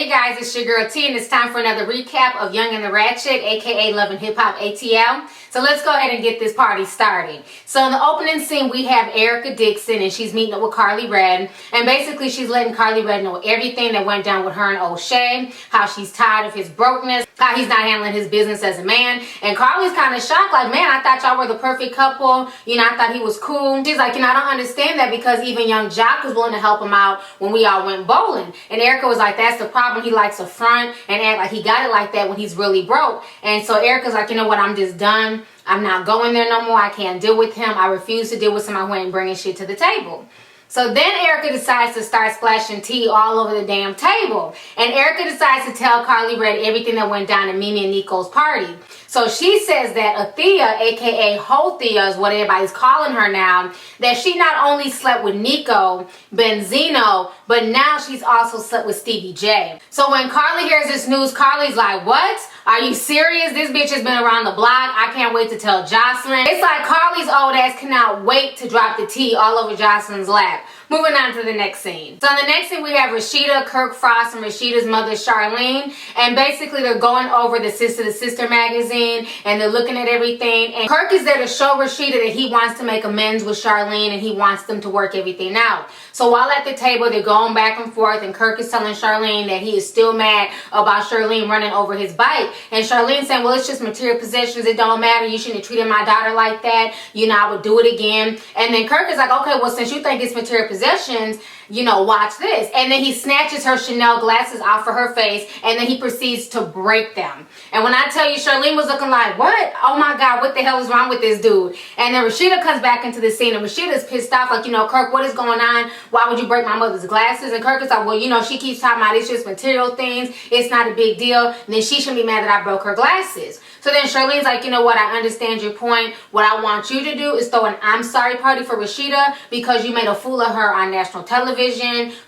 Hey guys, it's your girl T, and it's time for another recap of Young and the Ratchet, aka Love Hip Hop ATL. So let's go ahead and get this party started. So in the opening scene, we have Erica Dixon, and she's meeting up with Carly Red, and basically she's letting Carly Red know everything that went down with her and O'Shea, how she's tired of his brokenness, how he's not handling his business as a man. And Carly's kind of shocked, like, man, I thought y'all were the perfect couple. You know, I thought he was cool. She's like, I don't understand that, because even young Jock was willing to help him out when we all went bowling. And Erica was like, that's the problem. He likes a front and act like he got it like that when he's really broke. And so Erica's like, you know what, I'm just done. I'm not going there no more. I can't deal with him. I refuse to deal with somebody who ain't bringing shit to the table. So then Erica decides to start splashing tea all over the damn table. And Erica decides to tell Carly Red everything that went down at Mimi and Nico's party. So she says that Athea, aka Hothea is what everybody's calling her now, that she not only slept with Nico, Benzino, but now she's also slept with Stevie J. So when Carly hears this news, Carly's like, what? Are you serious? This bitch has been around the block. I can't wait to tell Joseline. It's like Carly's old ass cannot wait to drop the tea all over Joseline's lap. Moving on to the next scene. So in the next scene, we have Rashida, Kirk Frost, and Rashida's mother, Charlene. And basically, they're going over the Sister to Sister magazine, and they're looking at everything. And Kirk is there to show Rashida that he wants to make amends with Charlene, and he wants them to work everything out. So while at the table, they're going back and forth, and Kirk is telling Charlene that he is still mad about Charlene running over his bike. And Charlene saying, well, it's just material possessions. It don't matter. You shouldn't have treated my daughter like that. You know, I would do it again. And then Kirk is like, okay, well, since you think it's material possessions, you know, watch this. And then he snatches her Chanel glasses off of her face, and then he proceeds to break them. And when I tell you, Charlene was looking like, what? Oh my God, what the hell is wrong with this dude? And then Rashida comes back into the scene, and Rashida's pissed off, like, you know, Kirk, what is going on? Why would you break my mother's glasses? And Kirk is like, well, you know, she keeps talking about it's just material things. It's not a big deal. And then she shouldn't be mad that I broke her glasses. So then Charlene's like, you know what, I understand your point. What I want you to do is throw an I'm sorry party for Rashida, because you made a fool of her on national television,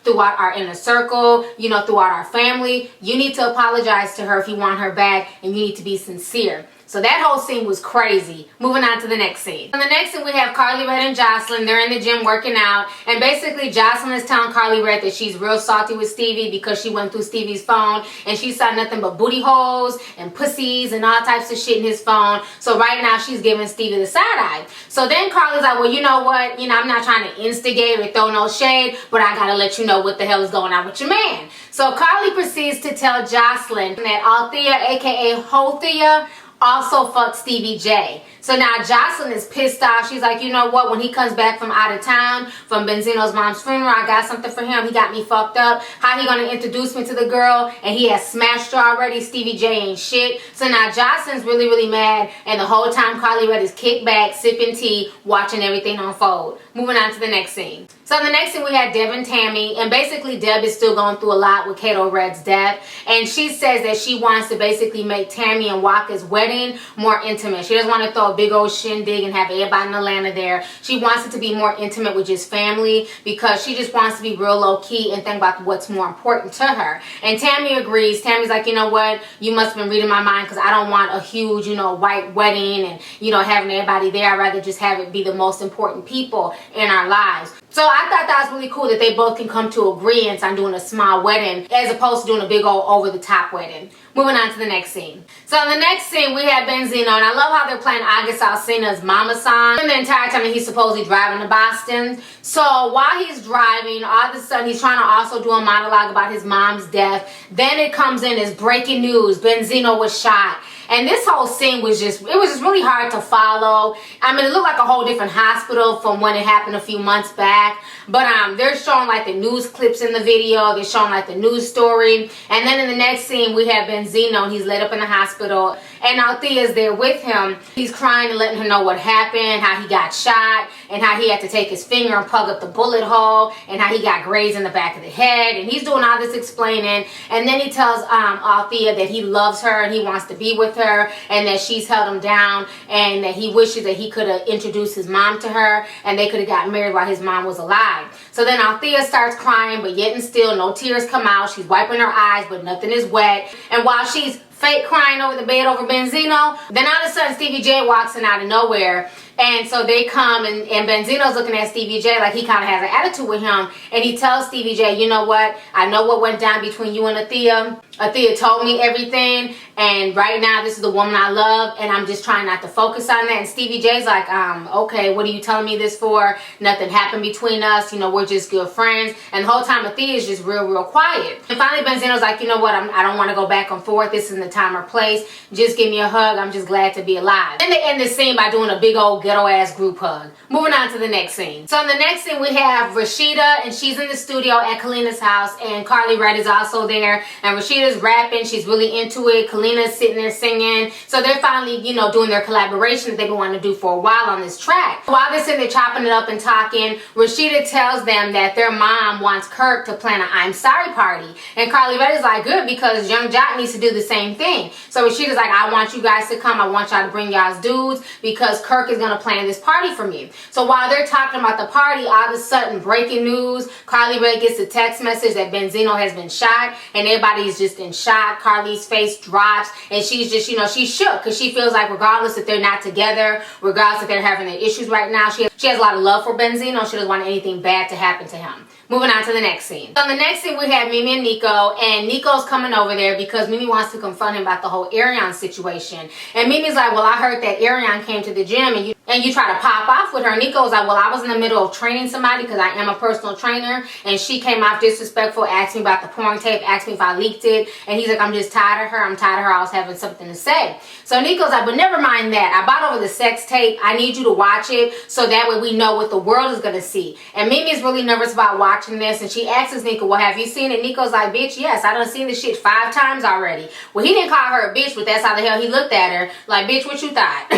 throughout our inner circle, you know, throughout our family. You need to apologize to her if you want her back, and you need to be sincere. So that whole scene was crazy. Moving on to the next scene. In the next scene, we have Carly Red and Joseline. They're in the gym working out. And basically, Joseline is telling Carly Red that she's real salty with Stevie because she went through Stevie's phone and she saw nothing but booty holes and pussies and all types of shit in his phone. So right now, she's giving Stevie the side eye. So then Carly's like, well, you know what? You know, I'm not trying to instigate or throw no shade, but I gotta let you know what the hell is going on with your man. So Carly proceeds to tell Joseline that Althea, aka Hothea, also fucked Stevie J. So now Joseline is pissed off. She's like, you know what? When he comes back from out of town, from Benzino's mom's funeral, I got something for him. He got me fucked up. How he gonna introduce me to the girl? And he has smashed her already. Stevie J ain't shit. So now Joseline's really, really mad. And the whole time Carly Red is kicked back, sipping tea, watching everything unfold. Moving on to the next scene. So in the next scene, we had Deb and Tammy. And basically, Deb is still going through a lot with Kato Red's death. And she says that she wants to basically make Tammy and Waka's wedding more intimate. She doesn't want to throw a big old shindig and have everybody in Atlanta there. She wants it to be more intimate with just family, because she just wants to be real low key and think about what's more important to her. And Tammy agrees. Tammy's like, you know what? You must have been reading my mind, because I don't want a huge, you know, white wedding and, you know, having everybody there. I'd rather just have it be the most important people in our lives. So I thought that was really cool that they both can come to agreement on doing a small wedding as opposed to doing a big old over-the-top wedding. Moving on to the next scene. So in the next scene, we have Benzino, and I love how they're playing August Alsina's Mama song and the entire time that he's supposedly driving to Boston. So while he's driving, all of a sudden he's trying to also do a monologue about his mom's death. Then it comes in as breaking news: Benzino was shot. And this whole scene was just really hard to follow. I mean, it looked like a whole different hospital from when it happened a few months back. But they're showing like the news clips in the video. They're showing like the news story. And then in the next scene, we have Benzino, and he's laid up in the hospital. And Althea's there with him. He's crying and letting her know what happened, how he got shot, and how he had to take his finger and plug up the bullet hole, and how he got grazed in the back of the head. And he's doing all this explaining. And then he tells Althea that he loves her and he wants to be with her, and that she's held him down, and that he wishes that he could have introduced his mom to her, and they could have gotten married while his mom was alive. So then Althea starts crying, but yet and still no tears come out. She's wiping her eyes, but nothing is wet. And while she's fake crying over the bed over Benzino. Then all of a sudden Stevie J walks in out of nowhere. And so they come and Benzino's looking at Stevie J like he kind of has an attitude with him. And he tells Stevie J, you know what? I know what went down between you and Athea. Athea told me everything. And right now this is the woman I love. And I'm just trying not to focus on that. And Stevie J's like, okay, what are you telling me this for? Nothing happened between us. You know, we're just good friends. And the whole time Athea is just real quiet. And finally Benzino's like, you know what? I don't want to go back and forth. This isn't the time or place. Just give me a hug. I'm just glad to be alive. Then they end the scene by doing a big old ghetto ass group hug. Moving on to the next scene. So in the next scene we have Rashida, and she's in the studio at Kalina's house, and Carly Red is also there, and Rashida's rapping. She's really into it. Kalina's sitting there singing. So they're finally, you know, doing their collaboration that they've been wanting to do for a while on this track. While they're sitting there chopping it up and talking, Rashida tells them that their mom wants Kirk to plan an I'm sorry party, and Carly Red is like, good, because Young Jock needs to do the same thing. So Rashida's like, I want you guys to come. I want y'all to bring y'all's dudes because Kirk is gonna plan this party for me. So while they're talking about the party, all of a sudden, breaking news, Carly Rae gets a text message that Benzino has been shot, and everybody's just in shock. Carly's face drops, and she's just, you know, she's shook because she feels like regardless if they're not together, regardless if they're having their issues right now, she has a lot of love for Benzino. She doesn't want anything bad to happen to him. Moving on to the next scene. So in the next scene, we have Mimi and Nico, and Nico's coming over there because Mimi wants to confront him about the whole Arion situation. And Mimi's like, well, I heard that Arion came to the gym and you try to pop off with her. Nico's like, well, I was in the middle of training somebody because I am a personal trainer, and she came off disrespectful, asked me about the porn tape, asked me if I leaked it, and he's like, I'm just tired of her. I'm tired of her always having something to say. So Nico's like, but never mind that. I bought over the sex tape. I need you to watch it so that way we know what the world is going to see. And Mimi is really nervous about watching this, and she asks Nico, well, have you seen it? Nico's like, bitch, yes, I done seen this shit 5 times already. Well, he didn't call her a bitch, but that's how the hell he looked at her. Like, bitch, what you thought?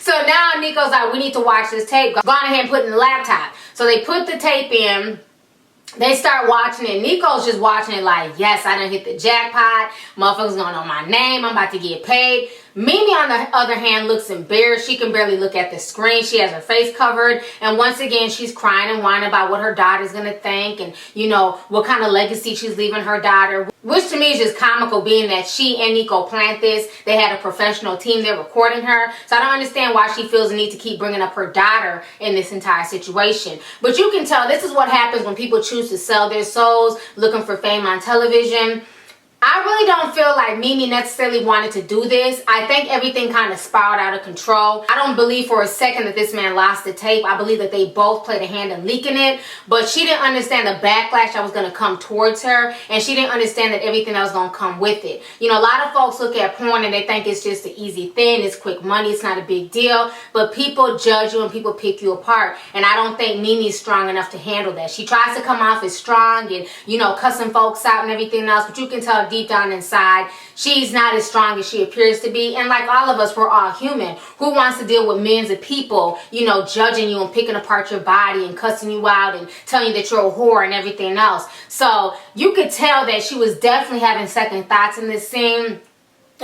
So now Nico's like, we need to watch this tape. Go on ahead and put it in the laptop. So they put the tape in. They start watching it. Nico's just watching it like, yes, I done hit the jackpot. Motherfuckers gonna know my name. I'm about to get paid. Mimi, on the other hand, looks embarrassed. She can barely look at the screen. She has her face covered. And once again, she's crying and whining about what her daughter's going to think and, you know, what kind of legacy she's leaving her daughter. Which to me is just comical, being that she and Nico planned this. They had a professional team there recording her. So I don't understand why she feels the need to keep bringing up her daughter in this entire situation. But you can tell this is what happens when people choose to sell their souls, looking for fame on television. I really don't feel like Mimi necessarily wanted to do this. I think everything kind of spiraled out of control. I don't believe for a second that this man lost the tape. I believe that they both played a hand in leaking it. But she didn't understand the backlash that was going to come towards her. And she didn't understand that everything that was going to come with it. You know, a lot of folks look at porn and they think it's just an easy thing. It's quick money. It's not a big deal. But people judge you and people pick you apart. And I don't think Mimi's strong enough to handle that. She tries to come off as strong and, you know, cussing folks out and everything else. But you can tell deep down inside she's not as strong as she appears to be. And like all of us, we're all human. Who wants to deal with millions of people, you know, judging you and picking apart your body and cussing you out and telling you that you're a whore and everything else? So you could tell that she was definitely having second thoughts in this scene.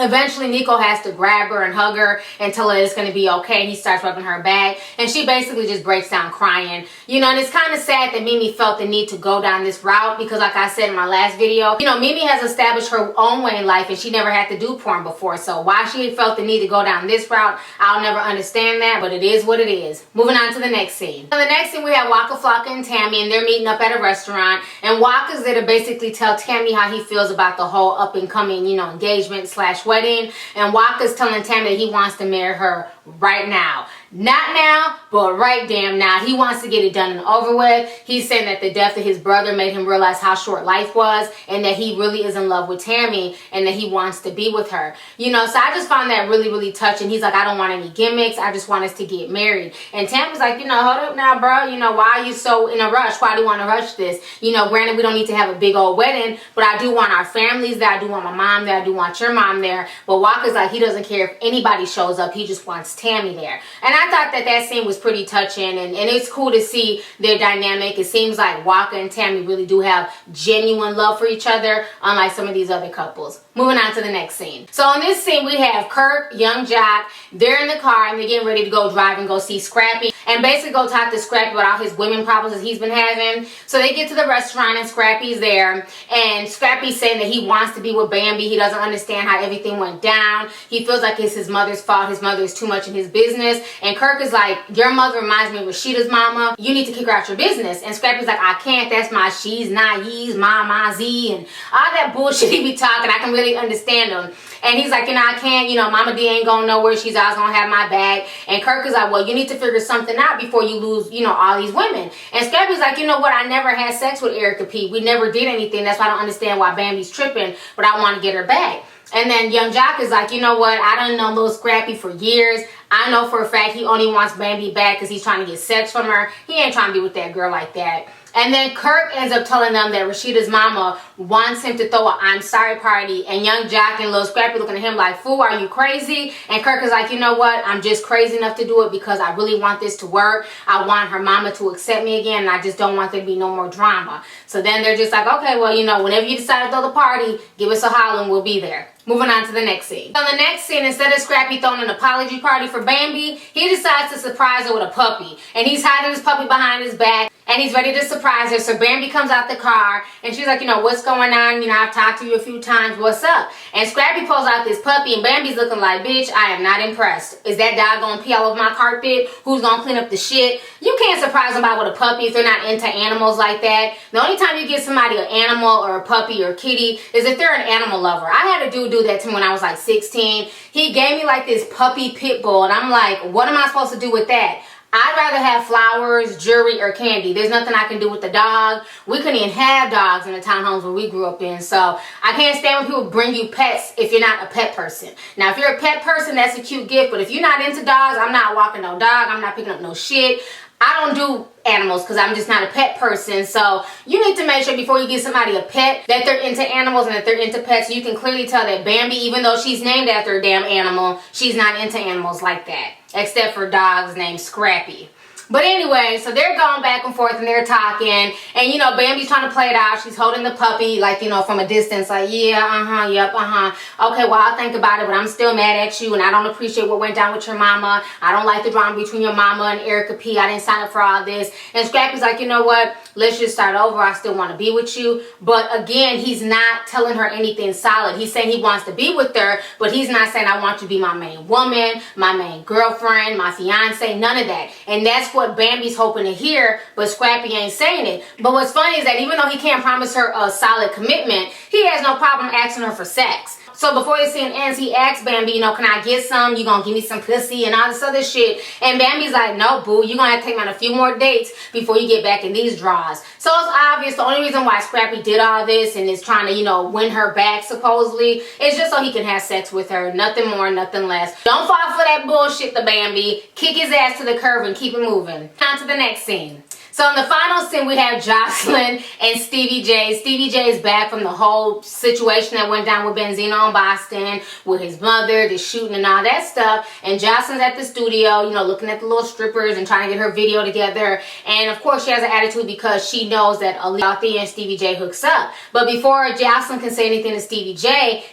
Eventually, Nico has to grab her and hug her and tell her it's going to be okay. He starts rubbing her back, and she basically just breaks down crying. You know, and it's kind of sad that Mimi felt the need to go down this route because, like I said in my last video, you know, Mimi has established her own way in life, and she never had to do porn before. So why she felt the need to go down this route, I'll never understand that, but it is what it is. Moving on to the next scene. So the next scene, we have Waka and Tammy, and they're meeting up at a restaurant, and Waka's there to basically tell Tammy how he feels about the whole up-and-coming, you know, engagement / wedding, and Waka's telling Tammy that he wants to marry her right now. Not now, but right damn now. He wants to get it done and over with. He's saying that the death of his brother made him realize how short life was, and that he really is in love with Tammy, and that he wants to be with her. You know, so I just found that really, really touching. He's like, I don't want any gimmicks. I just want us to get married. And Tammy's like, you know, hold up now, bro. You know, why are you so in a rush? Why do you want to rush this? You know, granted, we don't need to have a big old wedding, but I do want our families there. I do want my mom there. I do want your mom there. But Waka's like, he doesn't care if anybody shows up. He just wants Tammy there. And I thought that that scene was pretty touching, and it's cool to see their dynamic. It seems like Waka and Tammy really do have genuine love for each other, unlike some of these other couples. Moving on to the next scene. So in this scene, we have Kirk, Young Jock. They're in the car, and they're getting ready to go drive and go see Scrappy. and basically go talk to Scrappy about all his women problems that he's been having. So they get to the restaurant and Scrappy's there, and Scrappy's saying that he wants to be with Bambi. He doesn't understand how everything went down. He feels like it's his mother's fault. His mother is too much in his business. And Kirk is like, your mother reminds me of Rashida's mama. You need to kick her out your business. And Scrappy's like, I can't. That's my she's naive, mama Z, and all that bullshit he be talking. I can really understand him. And he's like, I can't, Mama D ain't going nowhere. She's always going to have my back. And Kirk is like, well, you need to figure something out before you lose, all these women. And Scrappy's like, you know what? I never had sex with Erica P. We never did anything. That's why I don't understand why Bambi's tripping, but I want to get her back. And then Young Jock is like, you know what? I done known little Scrappy for years. I know for a fact he only wants Bambi back because he's trying to get sex from her. He ain't trying to be with that girl like that. And then Kirk ends up telling them that Rashida's mama wants him to throw a I'm sorry party. And Young Jock and Lil Scrappy looking at him like, fool, are you crazy? And Kirk is like, you know what? I'm just crazy enough to do it because I really want this to work. I want her mama to accept me again. And I just don't want there to be no more drama. So then they're just like, okay, well, whenever you decide to throw the party, give us a holler and we'll be there. Moving on to the next scene. So the next scene, instead of Scrappy throwing an apology party for Bambi, he decides to surprise her with a puppy. And he's hiding his puppy behind his back. And he's ready to surprise her. So Bambi comes out the car. And she's like, what's going on? I've talked to you a few times. What's up? And Scrappy pulls out this puppy. And Bambi's looking like, bitch, I am not impressed. Is that dog going to pee all over my carpet? Who's going to clean up the shit? You can't surprise somebody with a puppy if they're not into animals like that. The only time you give somebody an animal or a puppy or a kitty is if they're an animal lover. I had a dude do that to me when I was like 16. He gave me like this puppy pit bull. And I'm like, what am I supposed to do with that? I'd rather have flowers, jewelry, or candy. There's nothing I can do with the dog. We couldn't even have dogs in the townhomes where we grew up in. So I can't stand when people bring you pets if you're not a pet person. Now, if you're a pet person, that's a cute gift. But if you're not into dogs, I'm not walking no dog. I'm not picking up no shit. I don't do animals because I'm just not a pet person. So you need to make sure before you give somebody a pet that they're into animals and that they're into pets. You can clearly tell that Bambi, even though she's named after a damn animal, she's not into animals like that. Except for dogs named Scrappy. But anyway, so they're going back and forth and they're talking. And, Bambi's trying to play it out. She's holding the puppy, like, from a distance. Like, yeah, yep, Okay, well, I'll think about it, but I'm still mad at you. And I don't appreciate what went down with your mama. I don't like the drama between your mama and Erica P. I didn't sign up for all this. And Scrappy's like, you know what? Let's just start over. I still want to be with you. But again, he's not telling her anything solid. He's saying he wants to be with her, but he's not saying I want you to be my main woman, my main girlfriend, my fiance, none of that. And that's what Bambi's hoping to hear, but Scrappy ain't saying it. But what's funny is that even though he can't promise her a solid commitment, he has no problem asking her for sex. So before the scene ends, he asks Bambi, can I get some? You gonna give me some pussy and all this other shit? And Bambi's like, no, boo, you're gonna have to take me on a few more dates before you get back in these draws. So it's obvious the only reason why Scrappy did all this and is trying to, win her back supposedly is just so he can have sex with her. Nothing more, nothing less. Don't fall for that bullshit, the Bambi. Kick his ass to the curb and keep it moving. On to the next scene. So in the final scene, we have Joseline and Stevie J. Stevie J is back from the whole situation that went down with Benzino in Boston, with his mother, the shooting and all that stuff. And Joseline's at the studio, looking at the little strippers and trying to get her video together. And of course, she has an attitude because she knows that Althea and Stevie J hooks up. But before Joseline can say anything to Stevie J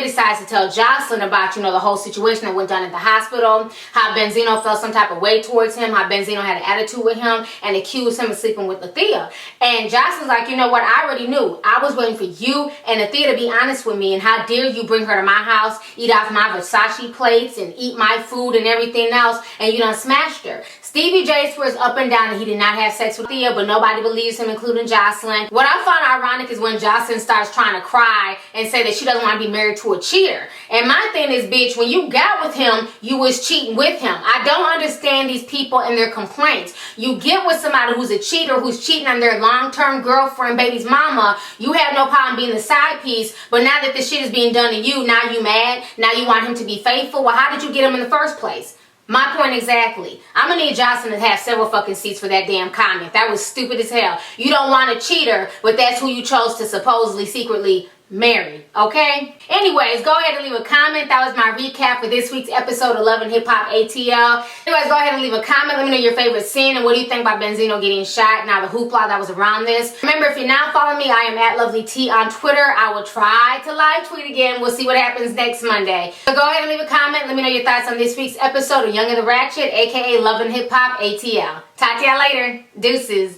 decides to tell Joseline about, the whole situation that went down at the hospital, how Benzino felt some type of way towards him, how Benzino had an attitude with him, and accused him of sleeping with Althea. And Joseline's like, you know what? I already knew. I was waiting for you and Althea to be honest with me. And how dare you bring her to my house, eat off my Versace plates, and eat my food and everything else, and you done smashed her. Stevie J swears up and down that he did not have sex with Althea, but nobody believes him, including Joseline. What I found ironic is when Joseline starts trying to cry and say that she doesn't want to be married to a cheater. And my thing is, bitch, when you got with him, you was cheating with him. I don't understand these people and their complaints. You get with somebody who's a cheater, who's cheating on their long-term girlfriend, baby's mama, you have no problem being the side piece, but now that this shit is being done to you, now you mad? Now you want him to be faithful? Well, how did you get him in the first place? My point exactly. I'm gonna need Joseline to have several fucking seats for that damn comment. That was stupid as hell. You don't want a cheater, but that's who you chose to supposedly secretly marry, okay? Anyways, go ahead and leave a comment. That was my recap for this week's episode of Love Hip Hop ATL. Anyways, go ahead and leave a comment. Let me know your favorite scene and what do you think about Benzino getting shot. Now, the hoopla that was around this. Remember, if you're not following me, I am at LovelyT on Twitter. I will try to live tweet again. We'll see what happens next Monday. So go ahead and leave a comment. Let me know your thoughts on this week's episode of Young and the Ratchet, aka Love Hip Hop ATL. Talk to y'all later. Deuces.